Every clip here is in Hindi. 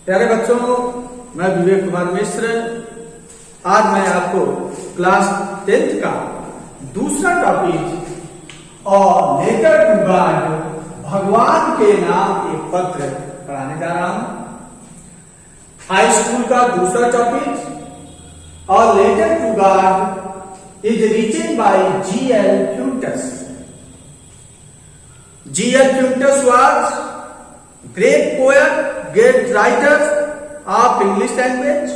प्यारे बच्चों, मैं विवेक कुमार मिश्र। आज मैं आपको क्लास 10th का दूसरा टॉपिक और लेटर टू गॉड, भगवान के नाम एक पत्र पढ़ाने जा रहा हूं। हाई स्कूल का दूसरा टॉपिक और letter to God is written by G.L. Quintus. G.L. Quintus was great poet, great writer of English language.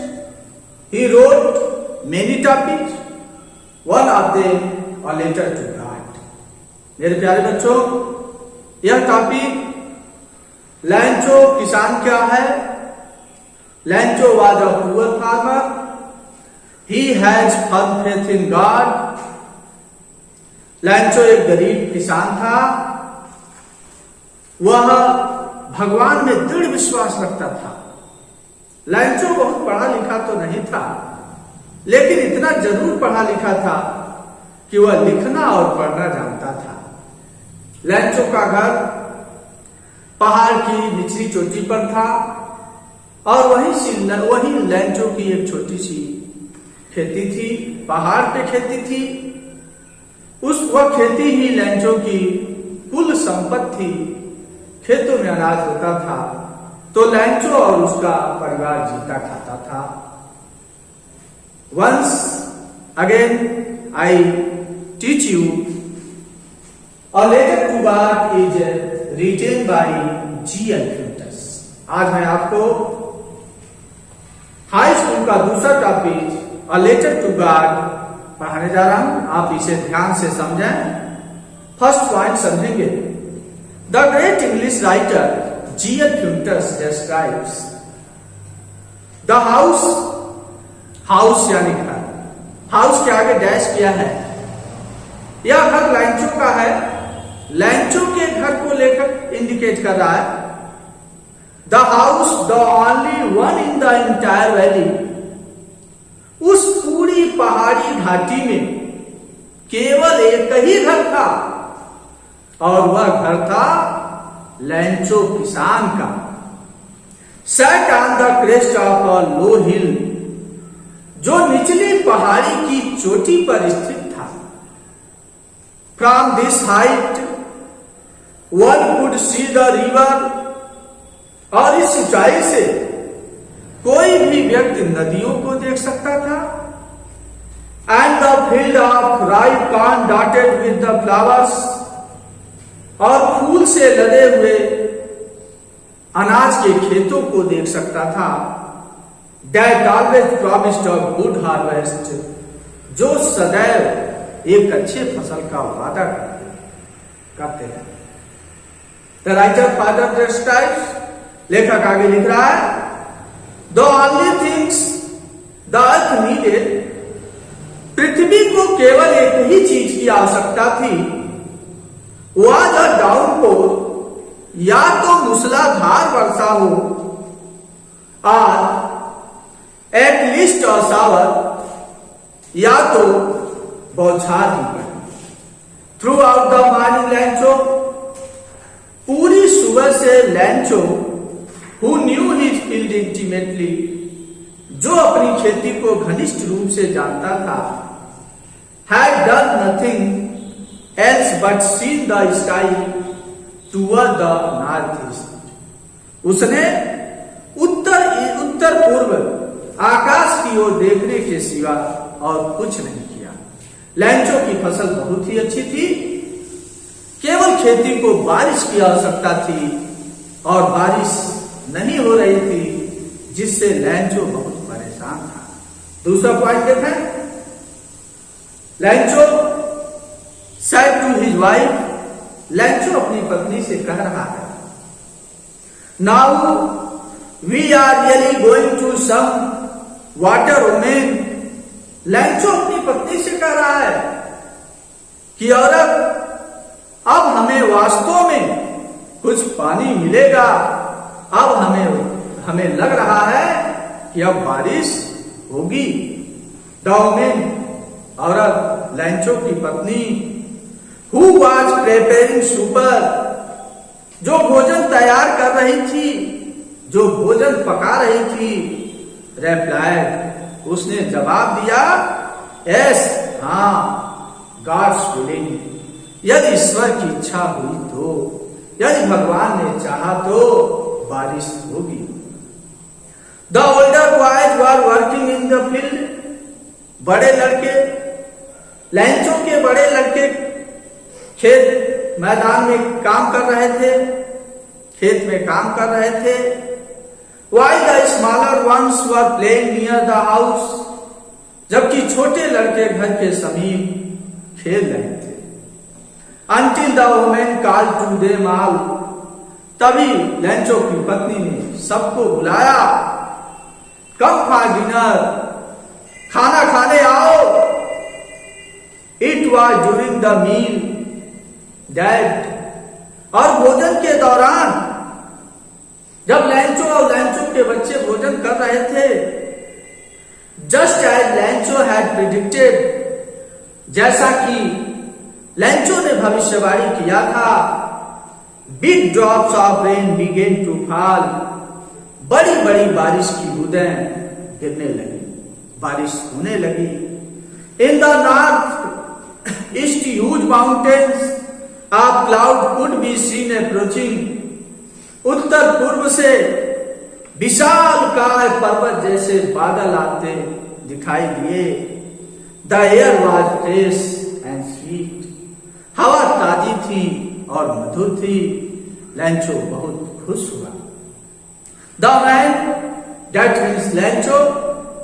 He wrote many topics. One of them a letter to God. मेरे प्यारे बच्चों, यह टॉपिक लैंचो किसान क्या है। लैंचो was a poor farmer. He has firm faith in God. लैंचो एक गरीब किसान था। वह भगवान में दृढ़ विश्वास रखता था। लैंचो बहुत पढ़ा लिखा तो नहीं था, लेकिन इतना जरूर पढ़ा लिखा था कि वह लिखना और पढ़ना जानता था। लैंचो का घर पहाड़ की निचली चोटी पर था और वही लैंचो की एक छोटी सी खेती थी, पहाड़ पे खेती थी। वह खेती ही लैंचो की कुल संपत्ति थी। खेतों में अनाज होता था तो लैंचो और उसका परिवार जीता खाता था। Once again I teach you a letter to God is written by G.L. Quintus. आज मैं आपको हाई स्कूल का दूसरा topic a letter to God पढ़ाने जा रहा हूं। आप इसे ध्यान से समझें। फर्स्ट पॉइंट समझेंगे। The great English writer G.L. Quintus describes the house यानी घर, हाउस के आगे डैश किया है। यह घर लैंचो का है। लैंचो के घर को लेकर इंडिकेट कर रहा है। The house, the only one in the entire valley. उस पूरी पहाड़ी घाटी में केवल एक ही घर था और वह घर था लैंचो किसान का। Set on the crest of a low hill, जो निचली पहाड़ी की चोटी पर स्थित था। From this height one could see the river, और इस ऊंचाई से कोई भी व्यक्ति नदियों को देख सकता था। And the field of ripe corn dotted with the flowers, और फूल से लदे हुए अनाज के खेतों को देख सकता था। That always promised a good harvest, जो सदैव एक अच्छे फसल का वादा करते हैं। The writer further describes, लेखक आगे लिख रहा है, The only things the earth needed, पृथ्वी को केवल एक ही चीज की आवश्यकता थी। was a downpour, या तो मूसलाधार वर्षा हो, और एट लीस्ट अ शावर, या तो बौछार ही पड़े। थ्रू आउट द मॉर्निंग लैंचो, पूरी सुबह से लैंचो, who knew his field intimately, जो अपनी खेती को घनिष्ठ रूप से जानता था, had done nothing else but seen the sky toward the northeast. उसने उत्तर पूर्व आकाश की ओर देखने के सिवा और कुछ नहीं किया। लैंचो की फसल बहुत ही अच्छी थी। केवल खेती को बारिश की आवश्यकता थी और बारिश नहीं हो रही थी, जिससे लैंचो बहुत परेशान था। दूसरा पॉइंट देखें। लैंचो said to his wife, लैंचो अपनी पत्नी से कह रहा है, Now we are really going to some water woman. लैंचो अपनी पत्नी से कह रहा है कि औरत, अब हमें वास्तव में कुछ पानी मिलेगा। अब हमें लग रहा है कि अब बारिश होगी। द वुमन, औरत, लैंचो की पत्नी, Who was preparing supper, जो भोजन तैयार कर रही थी, जो भोजन पका रही थी, replied, उसने जवाब दिया, यस, हाँ, गॉड्स विलिंग, यदि ईश्वर की इच्छा हुई तो, यदि भगवान ने चाहा तो बारिश होगी। The older boys were working in the field, बड़े लड़के, लैंचो के बड़े लड़के खेत मैदान में काम कर रहे थे, खेत में काम कर रहे थे। While the smaller ones were playing near the house, जबकि छोटे लड़के घर के समीप खेल रहे थे। Until the woman called to them all, तभी लैंचो की पत्नी ने सबको बुलाया, कम फॉर डिनर, खाना खाने आओ। It was during the meal that, और भोजन के दौरान, जब लैंचो और लैंचो के बच्चे भोजन कर रहे थे, just as लैंचो had predicted, जैसा कि लैंचो ने भविष्यवाणी किया था, big drops of rain began to fall, बड़ी बड़ी बारिश की बूंदें गिरने लगी, बारिश होने लगी। In the north east huge mountains of cloud could be seen approaching, उत्तर पूर्व से विशाल काय पर्वत जैसे बादल आते दिखाई दिए। The air was fresh and sweet, हवा ताजी थी और मधुर थी। लैंचो बहुत खुश हुआ। The man, that means लैंचो,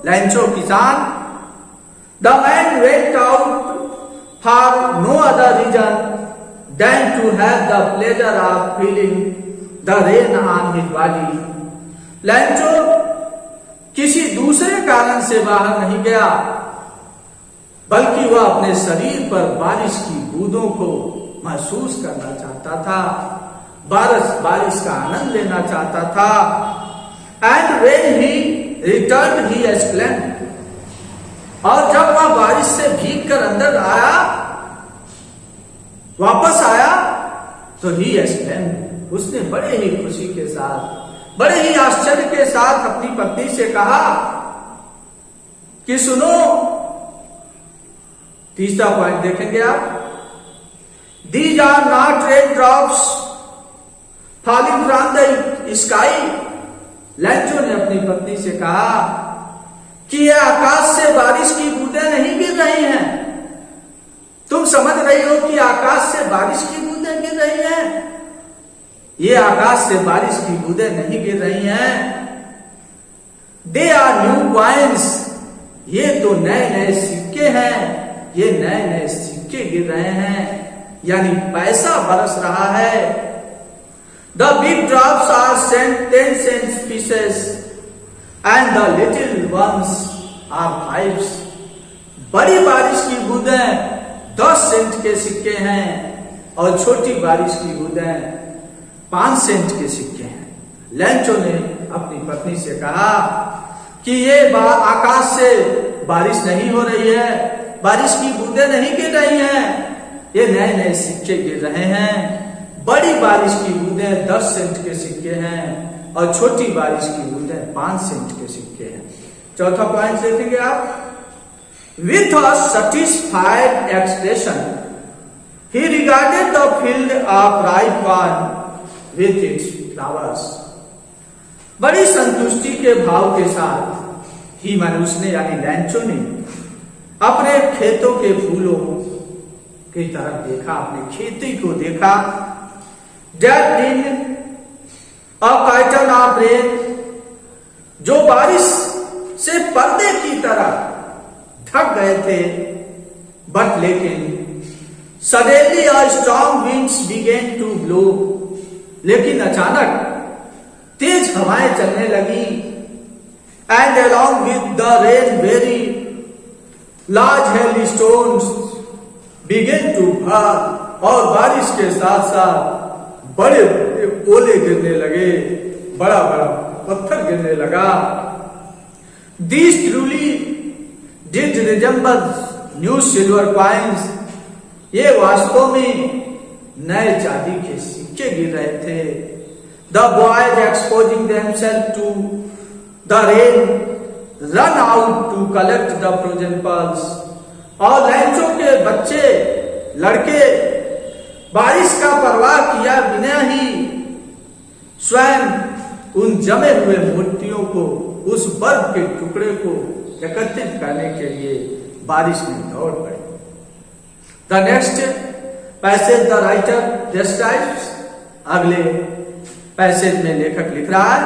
लैंचो किसान, the man went out for no other reason than to have the pleasure of feeling the rain on his body. लैंचो किसी दूसरे कारण से बाहर नहीं गया, बल्कि वह अपने शरीर पर बारिश की बूंदों को महसूस करना चाहता था, बारिश का आनंद लेना चाहता था। And when he returned, he exclaimed, और जब वह बारिश से भीग कर अंदर आया, वापस आया, तो he exclaimed, उसने बड़े ही खुशी के साथ, बड़े ही आश्चर्य के साथ अपनी पत्नी से कहा कि सुनो, तीसरा पॉइंट देखेंगे आप, These are not raindrops falling from the sky. लैंचो ने अपनी पत्नी से कहा कि यह आकाश से बारिश की बूंदें नहीं गिर रही हैं। तुम समझ रही हो कि आकाश से बारिश की बूंदें गिर रही हैं? ये आकाश से बारिश की बूंदें नहीं गिर रही हैं। They are new coins. ये तो नए नए सिक्के हैं, ये नए नए सिक्के गिर रहे हैं, यानी पैसा बरस रहा है। The big drops are 10 cents pieces and the little ones are 5. बड़ी बारिश की बूंदें 10 सेंट के सिक्के हैं और छोटी बारिश की बूंदें 5 सेंट के सिक्के हैं। लैंचो ने अपनी पत्नी से कहा कि ये आकाश से बारिश नहीं हो रही है, बारिश की बूंदें नहीं गिर रही हैं, ये नए नए सिक्के गिर रहे हैं। बड़ी बारिश की बूंदें 10 सेंट के सिक्के हैं और छोटी बारिश की बूंदें 5 सेंट के सिक्के हैं। चौथा पॉइंट देखेंगे आप, With a satisfied expression, he regarded the field of ripe corn with its flowers. बड़ी संतुष्टि के भाव के साथ ही मनुष्य ने यानी लैंचो ने अपने खेतों के फूलों की तरफ देखा, अपने खेती को देखा। That in a curtain of rain, जो बारिश से पर्दे की तरह ढक गए थे, बट लेकिन suddenly a strong winds began to blow, लेकिन अचानक तेज हवाएं चलने लगी। And along with the rain very large hailstones began to fall, और बारिश के साथ साथ बड़े ओले गिरने लगे, बड़ा बड़ा पत्थर गिरने लगा। These truly did resemble new silver coins. ये वास्तव में नए चांदी के सिक्के गिर रहे थे। The boys exposing themselves to the rain run out to collect the frozen pearls. और लैंचो के बच्चे लड़के बारिश का परवाह किया बिना ही स्वयं उन जमे हुए मोतियों को, उस बर्फ के टुकड़े को एकत्रित करने के लिए बारिश में दौड़ पड़े। The next passage the writer describes, अगले पैसेज में लेखक लिख रहा है,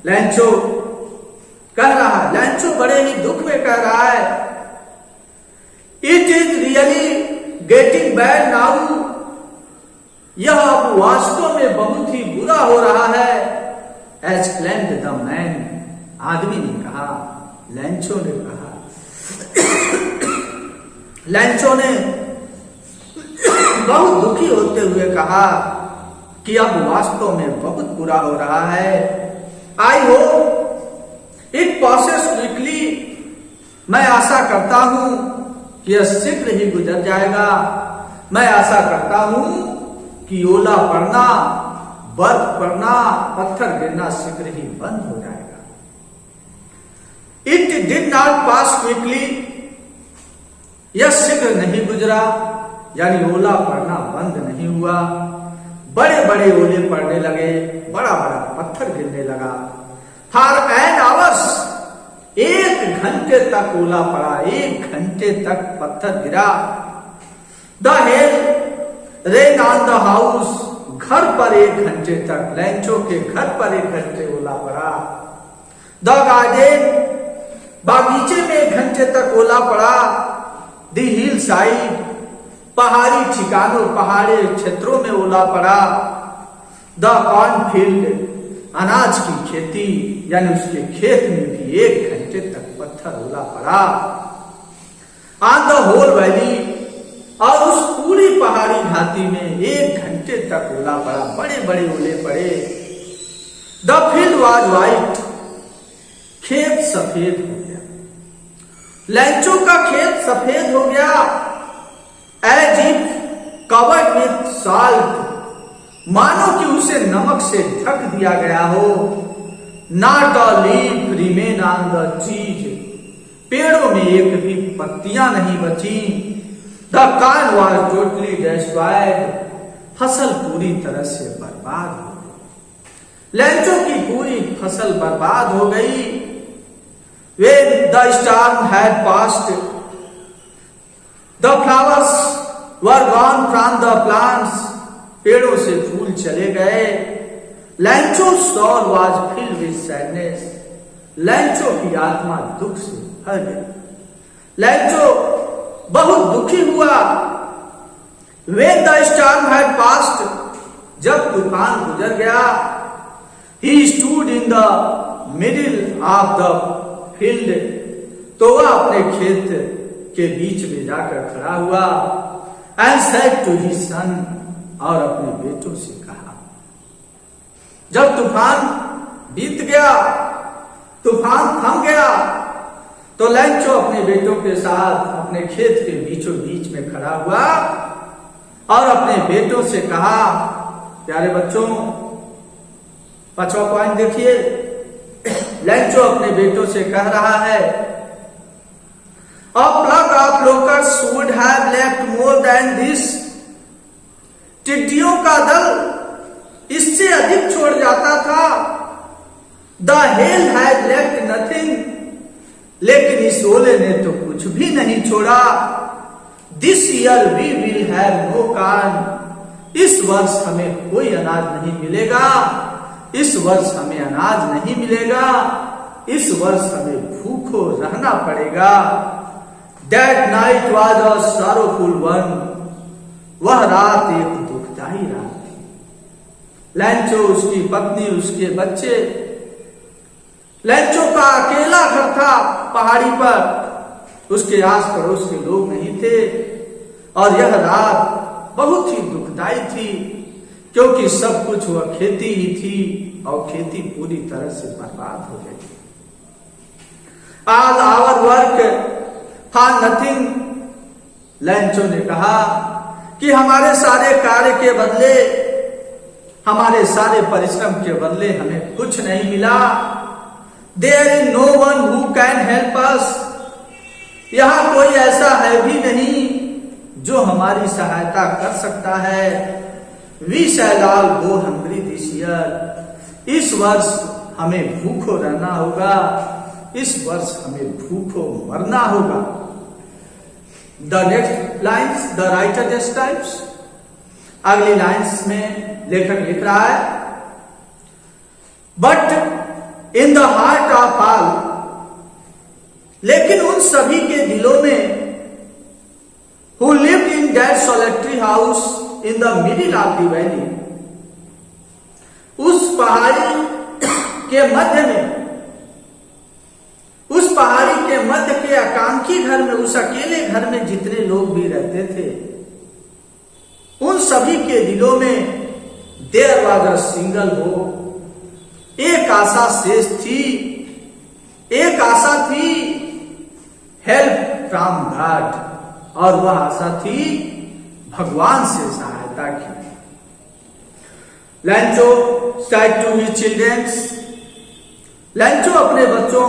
लैंचो कह रहा है, लैंचो बड़े ही दुख में कह रहा है, it is really getting bad now, यह अब वास्तव में बहुत ही बुरा हो रहा है। एक्सक्लेम्ड द मैन, आदमी ने कहा, लैंचो ने कहा। लैंचो ने बहुत दुखी होते हुए कहा कि अब वास्तव में बहुत बुरा हो रहा है। I hope it passes quickly, मैं आशा करता हूं कि यह शीघ्र ही गुजर जाएगा। मैं आशा करता हूं कि ओला पड़ना, बर्फ पड़ना, पत्थर गिरना शीघ्र ही बंद हो जाएगा। It did not pass quickly, यह शीघ्र नहीं गुजरा, यानी ओला पड़ना बंद नहीं हुआ। बड़े बड़े ओले पड़ने लगे, बड़ा बड़ा पत्थर गिरने लगा। फॉर एन आवर्स, 1 घंटे तक ओला पड़ा, 1 घंटे तक पत्थर गिरा। The hell rain on the house, घर पर 1 घंटे तक, लैंचो के घर पर 1 घंटे ओला पड़ा। द गार्डन, बागीचे में 1 घंटे तक ओला पड़ा। द हिल साइड, पहाड़ी ठिकानों, पहाड़ी क्षेत्रों में ओला पड़ा। द कॉर्नफील्ड, अनाज की खेती, यानी उसके खेत में भी 1 घंटे तक पत्थर ओला पड़ा। ऑन द होल वैली, और उस पूरी पहाड़ी घाटी में 1 घंटे तक ओला पड़ा, बड़े बड़े ओले पड़े। द फील्ड वाज वाइट, खेत सफेद हो गया। लैंचो का खेत सफेद हो गया। As if covered with salt, मानो कि उसे नमक से ढक दिया गया हो। Not a leaf remain on the trees, पेड़ों में एक भी पत्तियां नहीं बची। The corn was totally destroyed, फसल पूरी तरह से बर्बाद हो गई। लैंचो की पूरी फसल बर्बाद हो गई। When the storm had passed, the flowers were gone from the plants, पेड़ों से फूल चले गए। लैंचो's soul was filled with sadness, लैंचो की आत्मा दुख से भर गई। लैंचो बहुत दुखी हुआ। When the storm had passed, जब तूफान गुजर गया, he stood in the middle of the field, तो वह अपने खेत के बीच में जाकर खड़ा हुआ। And said to his son, और अपने बेटों से कहा, जब तूफान बीत गया, तूफान थम गया, तो लैंचो अपने बेटों के साथ अपने खेत के बीचों बीच में खड़ा हुआ और अपने बेटों से कहा, प्यारे बच्चों, 5वां पॉइंट देखिए। लैंचो अपने बेटों से कह रहा है, A flock of locusts would have left more than this, टिड्डियों का दल इससे अधिक छोड़ जाता था। The hail had left nothing, लेकिन इस ओले ने तो कुछ भी नहीं छोड़ा। This year we will have no corn, इस वर्ष हमें कोई अनाज नहीं मिलेगा। इस वर्ष हमें अनाज नहीं मिलेगा, इस वर्ष हमें भूखो रहना पड़ेगा। That night was a sorrowful one, वह रात एक दुखदाई रात थी। लैंचो, उसकी पत्नी, उसके बच्चे, लैंचो का अकेला घर था पहाड़ी पर, उसके आस पड़ोस के लोग नहीं थे। और यह रात बहुत ही दुखदाई थी, क्योंकि सब कुछ वह खेती ही थी और खेती पूरी तरह से बर्बाद हो गई। All our work for nothing, लैंचो ने कहा कि हमारे सारे कार्य के बदले हमारे सारे परिश्रम के बदले हमें कुछ नहीं मिला। There is no one who can help us, यहां कोई ऐसा है भी नहीं जो हमारी सहायता कर सकता है। We shall all go hungry this year, इस वर्ष हमें भूखो रहना होगा, इस वर्ष हमें भूखो मरना होगा। The next lines the writer describes, अगली लाइन्स में लेखक लिख रहा है, but in the heart of all, लेकिन उन सभी के दिलों में, who lived in that solitary house in the middle of the valley, उस पहाड़ी के मध्य में, उस पहाड़ी के मध्य के आकांक्षी घर में, उस अकेले घर में जितने लोग भी रहते थे, उन सभी के दिलों में there was a single hope, एक आशा शेष थी, एक आशा थी, हेल्प फ्रॉम गॉड, और वह आशा थी भगवान से सहायता की। लैंचो said to his children, लैंचो अपने बच्चों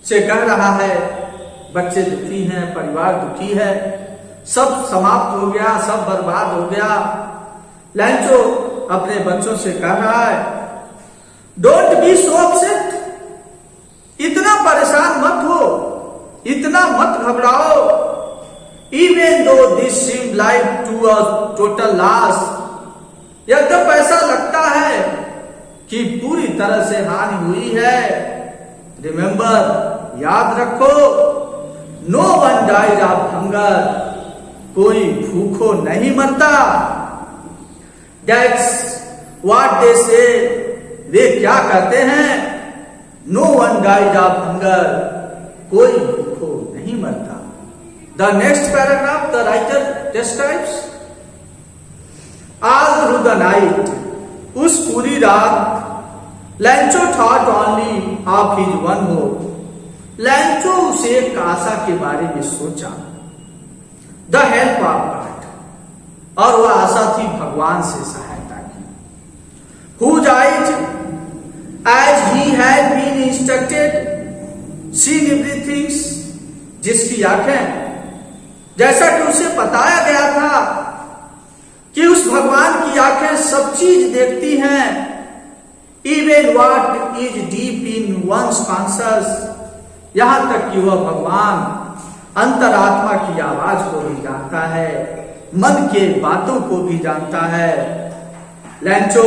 से कह रहा है, बच्चे दुखी हैं, परिवार दुखी है, सब समाप्त हो गया, सब बर्बाद हो गया। लैंचो अपने बच्चों से कह रहा है, डोंट बी सो अपसेट, इतना परेशान मत हो, इतना मत घबराओ। Even though this seem like to a total loss, यद्यप ऐसा लगता है कि पूरी तरह से हानि हुई है। रिमेंबर, याद रखो, no one died of hunger, कोई भूखो नहीं मरता। दैट्स व्हाट दे से, वे क्या कहते हैं, no one died of hunger, कोई भूखो नहीं मरता। The next paragraph the writer describes, all through the night, उस पूरी रात, Lencho thought only of his one hope, Lencho उसे एक आशा के बारे में सोचा, द हेल्प ऑफ गॉड, और वह आशा थी भगवान से सहायता की। Whose eyes as he had been instructed seen everything, जिसकी आंखें, जैसा कि उसे बताया गया था कि उस भगवान की आंखें सब चीज देखती हैं, even what is deep in one's conscious, यहां तक कि वह भगवान अंतरात्मा की आवाज को भी जानता है, मन के बातों को भी जानता है। लैंचो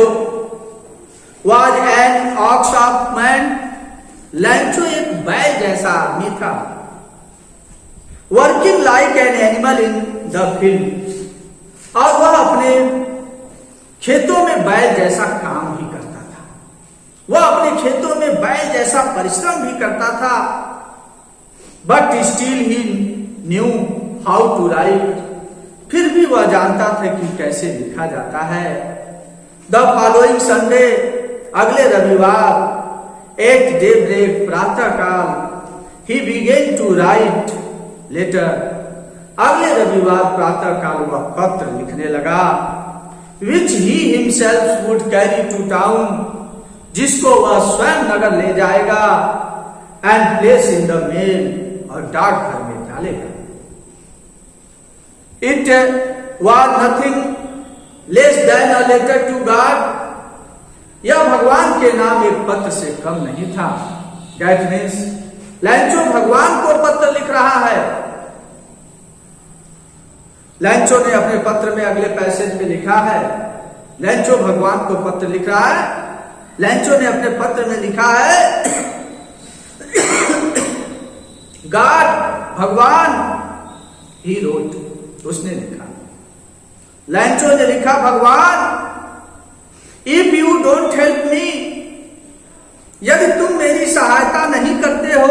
was an ox of man, लैंचो एक बैल जैसा आदमी था, working like an animal in the field, और वह अपने खेतों में बैल जैसा काम भी करता था, वह अपने खेतों में बैल जैसा परिश्रम भी करता था। But still he knew how to write, फिर भी वह जानता था कि कैसे लिखा जाता है। द फॉलोइंग संडे, अगले रविवार, एट डे ब्रेक, प्रातः काल, he began to write letter, अगले रविवार प्रातः काल वह पत्र लिखने लगा, which he himself would carry to town, जिसको वह स्वयं नगर ले जाएगा, and place in the mail, और डाकघर में डालेगा। It was nothing less than a letter to God, यह भगवान के नाम एक पत्र से कम नहीं था। दैट मीन्स लैंचो भगवान को पत्र लिख रहा है। लैंचो ने अपने पत्र में अगले पैसेज में लिखा है, लैंचो भगवान को पत्र लिख रहा है। लैंचो ने अपने पत्र में लिखा है, गॉड, भगवान, ही रोट, उसने लिखा, लैंचो ने लिखा, भगवान, if you don't help me, यदि तुम मेरी सहायता नहीं करते हो,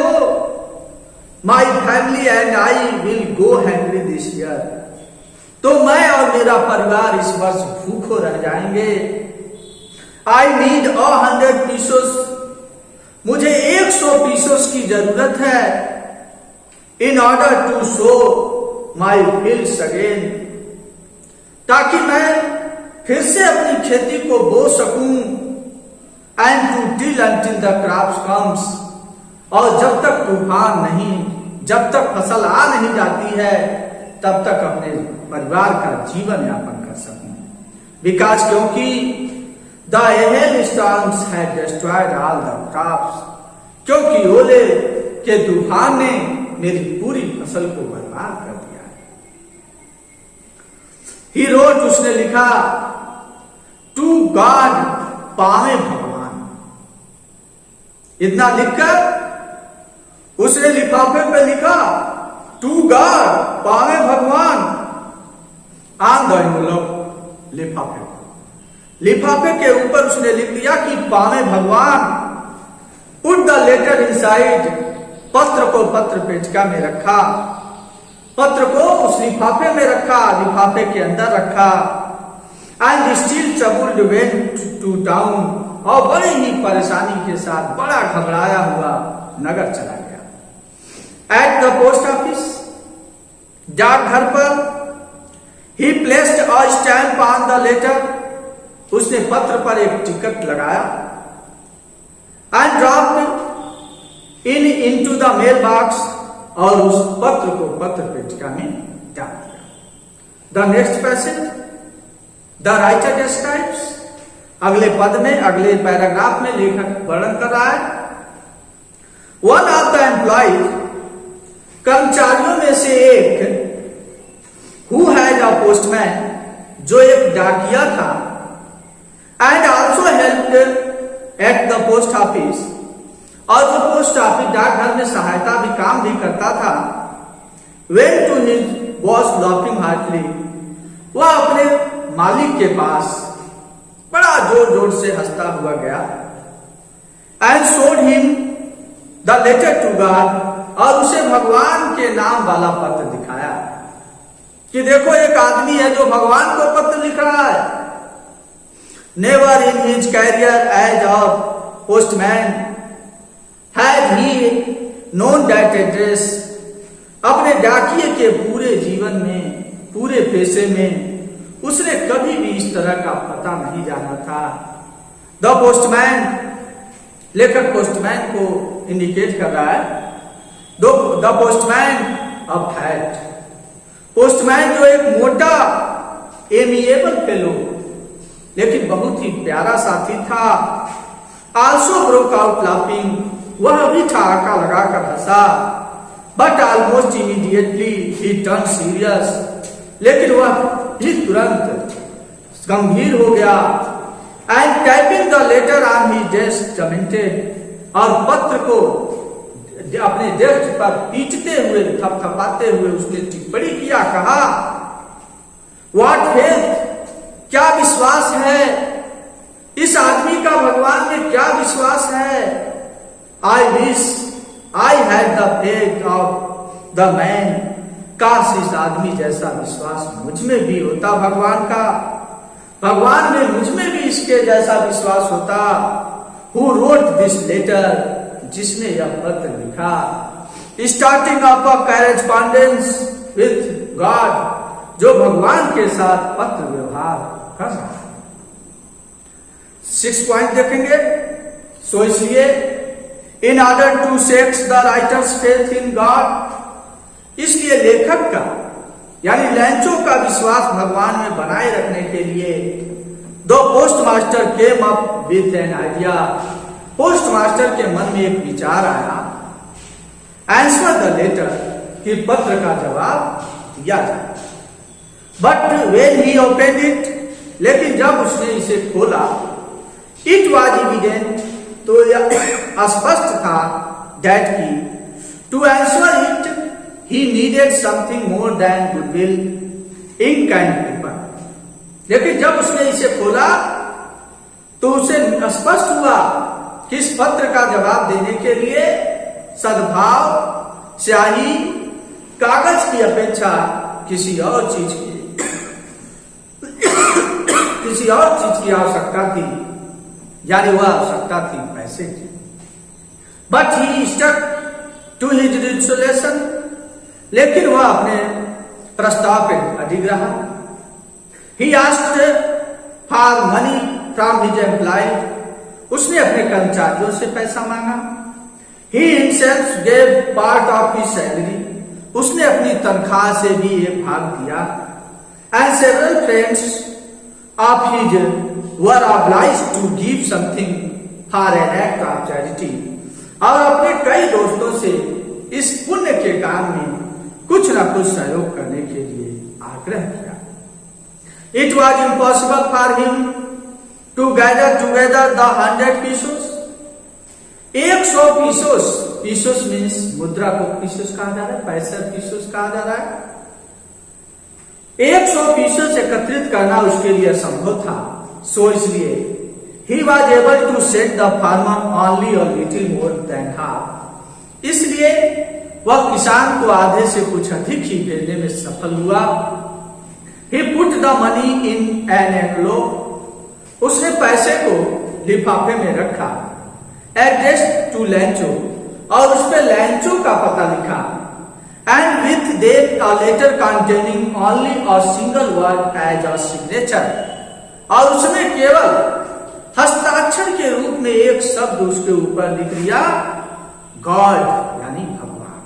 my family and I will go hangry this year, तो मैं और मेरा परिवार इस वर्ष भूखो रह जाएंगे। आई नीड 100 पीसोस, मुझे 100 पीसोस की जरूरत है, in order to sow my fields again, ताकि मैं फिर से अपनी खेती को बो सकूं, and to till until the crops comes, और जब तक तूफान नहीं, जब तक फसल आ नहीं जाती है, तब तक अपने परिवार का जीवन यापन कर सकूं। बिकॉज क्योंकि the hell storms had destroyed all the crops, क्योंकि ओले के तूफान ने मेरी पूरी फसल को बर्बाद कर दिया है। ही रोट, उसने लिखा, टू गॉड, पावे भगवान। इतना लिखकर उसने लिफाफे पे लिखा, टू गॉड, पावे भगवान, ऑन द एनवेलप, लिफाफे के ऊपर उसने लिख दिया कि पावे भगवान। पुट द लेटर इनसाइड, पत्र को पत्र पेटिका में रखा, पत्र को उस लिफाफे में रखा, लिफाफे के अंदर रखा। And still troubled went to town, और बड़ी ही परेशानी के साथ, बड़ा घबराया हुआ नगर चला गया। एट द पोस्ट ऑफिस, डाकघर पर, he placed a stamp on the letter, उसने पत्र पर एक टिकट लगाया। And dropped into the mail box, और उस पत्र को पत्र पेटिका में डाल दिया। The next passage, the writer describes, अगले पद में, अगले पैराग्राफ में लेखक वर्णन कर रहा है, वन ऑफ द एम्प्लॉय, कर्मचारियों में से एक, हु हैज अ पोस्टमैन, जो एक डाकिया था, and also helped at the post office, और जो पोस्ट ऑफिस डाकघर में सहायता भी काम भी करता था, went to his boss laughing heartily, वह अपने मालिक के पास बड़ा जोर जोर से हंसता हुआ गया। And showed him the letter to God, और उसे भगवान के नाम वाला पत्र दिखाया कि देखो एक आदमी है जो भगवान को पत्र लिख रहा है। Never in his career as a postman had he known that address, अपने डाकिये के पूरे जीवन में, पूरे पेशे में उसने कभी भी इस तरह का पता नहीं जाना था। द पोस्टमैन, लेखक पोस्टमैन को इंडिकेट कर रहा है, the postman of fat, postman जो एक मोटा एमिएबल फेलो लेकिन बहुत ही प्यारा साथी था। आल्सो ब्रोक आउट लाफिंग, वह भी ठहाका लगाकर हंसा। But almost immediately he turn serious, लेकिन वह भी तुरंत गंभीर हो गया। And typing the letter on his desk commented, और पत्र को अपने डेस्क पर पीटते हुए, थपथपाते हुए उसने टिप्पणी किया, कहा, व्हाट फेथ, क्या विश्वास है इस आदमी का, भगवान में क्या विश्वास है। I wish I had the faith of the man, काश इस आदमी जैसा विश्वास मुझ में भी होता भगवान का, भगवान में मुझ में भी इसके जैसा विश्वास होता। हु रोट दिस लेटर, जिसने यह पत्र लिखा। Starting of a correspondence with God, जो भगवान के साथ पत्र व्यवहार कर रहा है। 6 पॉइंट देखेंगे। सो इसलिए in order to shake the writer's faith in God, इसलिए लेखक का यानी लैंचो का विश्वास भगवान में बनाए रखने के लिए दो post master came up with an idea, post master के मन में एक विचार आया, आंसर द लेटर, कि पत्र का जवाब दिया जाए। But when he open it, लेकिन जब उसने इसे खोला, इट वॉज इविडेंट, तो यह स्पष्ट था दैट की to answer it he needed something more than goodwill, ink and paper. लेकिन जब उसने इसे खोला तो उसे स्पष्ट हुआ कि इस पत्र का जवाब देने के लिए सद्भाव, स्याही, कागज की अपेक्षा किसी और चीज की आवश्यकता थी, यानी वह आवश्यकता थी पैसे की। But he stuck to his resolution, लेकिन वह अपने प्रस्ताव पे अडिग रहा। He asked for money from his employ, उसने अपने कर्मचारियों से पैसा मांगा। He himself gave part of his salary, उसने अपनी तनख्वाह से भी एक भाग दिया। And several friends of his were obliged to give something for an act of charity, और अपने कई दोस्तों से इस पुण्य के काम में कुछ न कुछ सहयोग करने के लिए आग्रह किया। It was impossible for him to gather together the 100 pesos, 100 pesos, pesos means मुद्रा को पीसोस कहा जा रहा है, पैसा पीसोस कहा जा रहा है। 100 पीसोस एकत्रित करना उसके लिए असंभव था। सो इसलिए he was able to send the farmer only a little more than half, इसलिए वह किसान को आधे से कुछ अधिक ही भेजने में सफल हुआ। He put the money in an envelope, उसने पैसे को लिफाफे में रखा। एड्रेस्ड टू लैंचो, और उस पर लैंचो का पता लिखा। And with them a letter containing only a single word as a signature, और उसमें केवल हस्ताक्षर के रूप में एक शब्द उसके ऊपर लिख दिया, गॉड, यानी भगवान।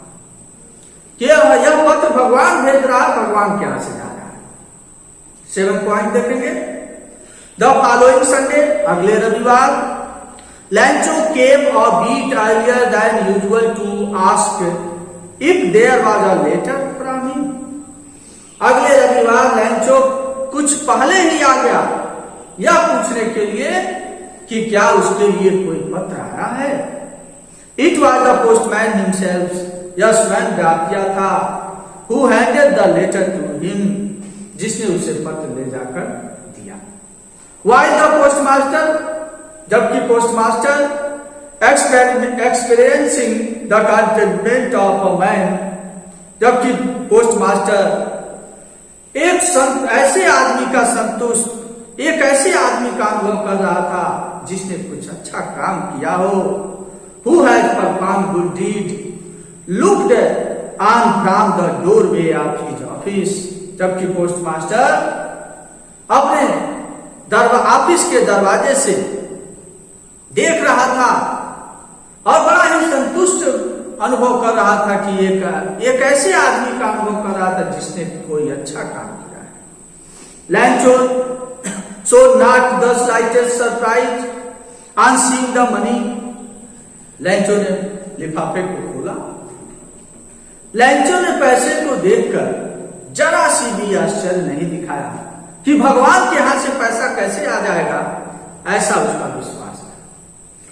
यह पत्र भगवान भेज रहा है, भगवान के यहां से जा रहा है। 7 पॉइंट देखेंगे। द फॉलोइंग संडे, अगले रविवार, Lencho came a bit earlier than usual to ask if there was a letter from him. अगले रविवार लैंचो कुछ पहले ही आ गया यह पूछने के लिए कि क्या उसके लिए कोई पत्र आया है। It was the postman himself, यह स्वयं डाकिया था, who handed the letter to him, जिसने उसे पत्र ले जाकर दिया। वाइल द पोस्टमास्टर, जबकि postmaster experiencing the contentment of a man, जबकि पोस्टमास्टर एक ऐसे आदमी का संतुष्ट, एक ऐसे आदमी का अनुभव कर रहा था जिसने कुछ अच्छा काम किया हो। Who has perform good deed looked on from the doorway of his office, जबकि पोस्टमास्टर अपने ऑफिस के दरवाजे से देख रहा था और बड़ा ही संतुष्ट अनुभव कर रहा था कि एक ऐसे आदमी का अनुभव कर रहा था जिसने कोई अच्छा काम किया है। लैंचो so not the slightest surprise on seeing the money, लैंचो ने लिफाफे को खोला। लैंचो ने पैसे को देखकर जरा सी भी आश्चर्य नहीं दिखाया कि भगवान के हाथ से पैसा कैसे आ जाएगा, ऐसा उसका विश्वास है।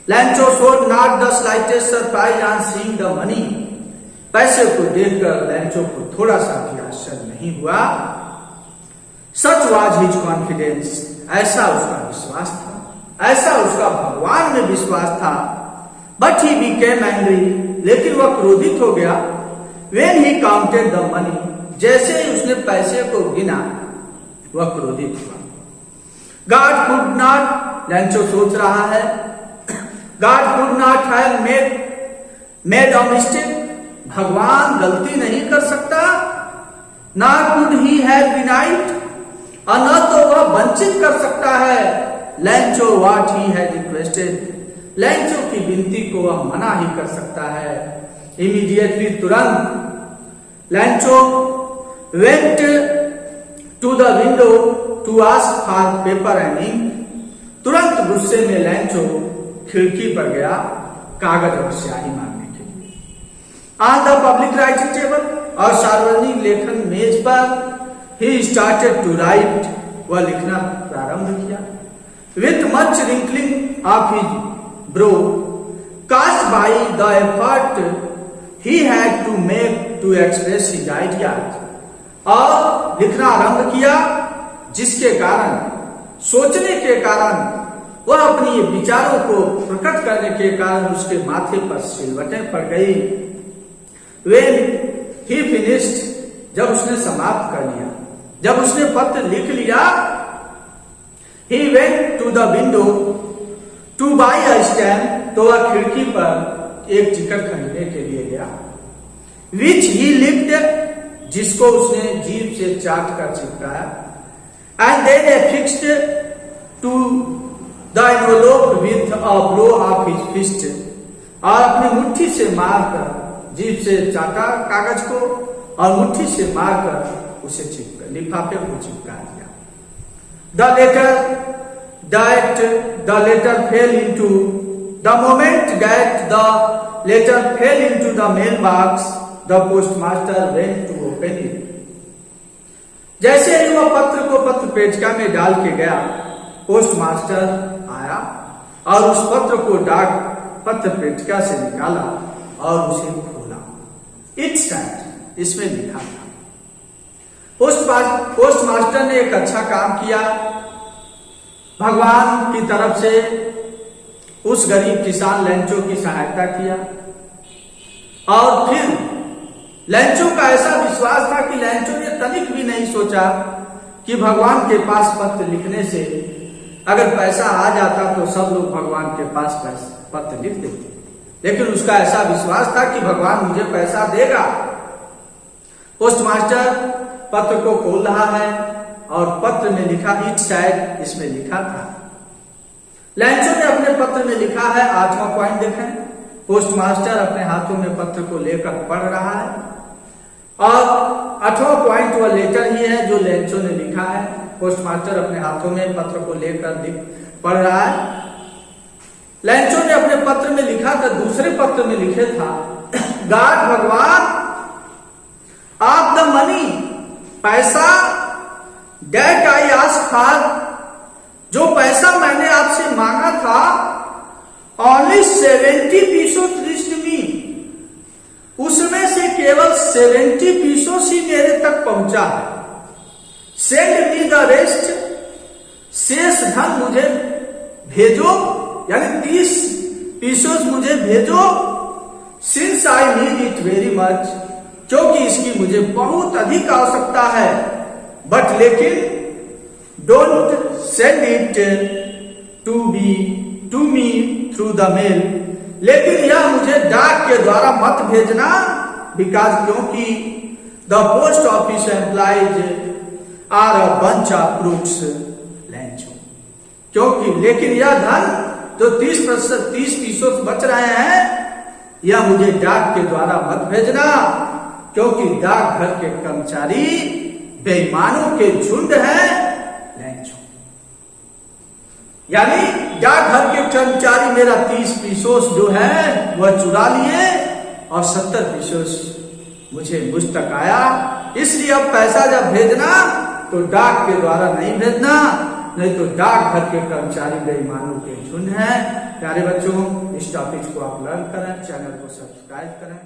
लैंचो showed not the slightest surprise on seeing the money, पैसे को देखकर लैंचो को थोड़ा सा भी आश्चर्य नहीं हुआ। सच वाज हिज कॉन्फिडेंस, ऐसा उसका विश्वास था, ऐसा उसका भगवान में विश्वास था। बट ही बिकेम एंग्री, लेकिन वह क्रोधित हो गया। When he counted the money, जैसे ही उसने पैसे को गिना वह क्रोधित हुआ। गॉड कुड नॉट, लैंचो सोच रहा है, God could not have made a mistake, भगवान गलती नहीं कर सकता। Not could he have denied, और न तो वह वंचित कर सकता है। लैंचो व्हाट ही हैड रिक्वेस्टेड, लैंचो की विनती को वह मना ही कर सकता है। इमीडिएटली, तुरंत Lencho went to the window to ask for paper and ink, तुरंत गुस्से में लैंचो खिड़की पर गया कागज और स्याही मांगने के लिए। On the public writing table, और सार्वजनिक लेखन मेज पर, ही स्टार्टेड टू राइट, वह लिखना प्रारंभ किया। With much wrinkling of his brow caused by the effort he had to make to express his ideas, और लिखना आरंभ किया जिसके कारण, सोचने के कारण, वह अपनी विचारों को प्रकट करने के कारण उसके माथे पर सिलवटें पड़ गई। When he finished, जब उसने समाप्त कर लिया, जब उसने पत्र लिख लिया, he went to the window to buy a stamp, तो वह खिड़की पर एक टिकट खरीदने के लिए गया। Which he licked, जिसको उसने जीभ से चाट कर चिपकाया। And then affixed to the envelope with a blow of his fist, और अपनी मुट्ठी से मारकर, जीभ से चाटा कागज को और मुट्ठी से मारकर उसे चिपका, लिफाफे को चिपका दिया। The moment that the letter fell into the mailbox, the postmaster went to open it. जैसे ही वह पत्र को पत्र पेटिका में डाल के गया, पोस्टमास्टर आया और उस पत्र को डाक पत्र पेटिका से निकाला और उसे खोला। It said, इसमें लिखा था। पोस्टमास्टर ने एक अच्छा काम किया, भगवान की तरफ से उस गरीब किसान लैंचो की सहायता किया। और फिर लैंचो का ऐसा विश्वास था कि लैंचो ने तनिक भी नहीं सोचा कि भगवान के पास पत्र लिखने से अगर पैसा आ जाता तो सब लोग भगवान के पास पत्र लिख देते, लेकिन उसका ऐसा विश्वास था कि भगवान मुझे पैसा देगा। पोस्टमास्टर पत्र को खोल रहा है और पत्र में लिखा इट शायद, इसमें लिखा था। लैंचो ने अपने पत्र में लिखा है, 8वां पॉइंट देखें। पोस्टमास्टर अपने हाथों में पत्र को लेकर पढ़ रहा है और 8वां पॉइंट वह लेटर ही है जो लैंचो ने लिखा है। पोस्टमास्टर अपने हाथों में पत्र को लेकर पढ़ रहा है। लैंचो ने अपने पत्र में लिखा था, दूसरे पत्र में लिखे था, गॉड भगवान, आप द मनी, पैसा डेट आई आस्क फॉर, जो पैसा मैंने आपसे मांगा था, ओनली 70 पीसोस रीच्ड मी, उसमें से केवल 70 पीसोस ही मेरे तक पहुंचा है। सेंड मी द रेस्ट, शेष धन मुझे भेजो, यानी 30 पीसोस मुझे भेजो। Since I need it very much, क्योंकि इसकी मुझे बहुत अधिक आवश्यकता है। बट लेकिन don't send it to me through the mail, लेकिन यह मुझे डाक के द्वारा मत भेजना, बिकॉज क्योंकि the post office employees are a bunch of crooks Lencho, क्योंकि लेकिन यह धन जो 30 पीसोस बच रहे हैं, यह मुझे डाक के द्वारा मत भेजना, क्योंकि डाकघर के कर्मचारी बेईमानों के झुंड हैं लैंचो। यानी डाकघर के कर्मचारी मेरा 30 पीसोस जो है वह चुरा लिए और 70 पीसोस मुझे मुझ तक आया। इसलिए अब पैसा जब भेजना तो डाक के द्वारा नहीं भेजना, नहीं तो डाकघर के कर्मचारी बेईमानों के झुंड हैं। प्यारे बच्चों, इस टॉपिक को आप लर्न करें, चैनल को सब्सक्राइब करें।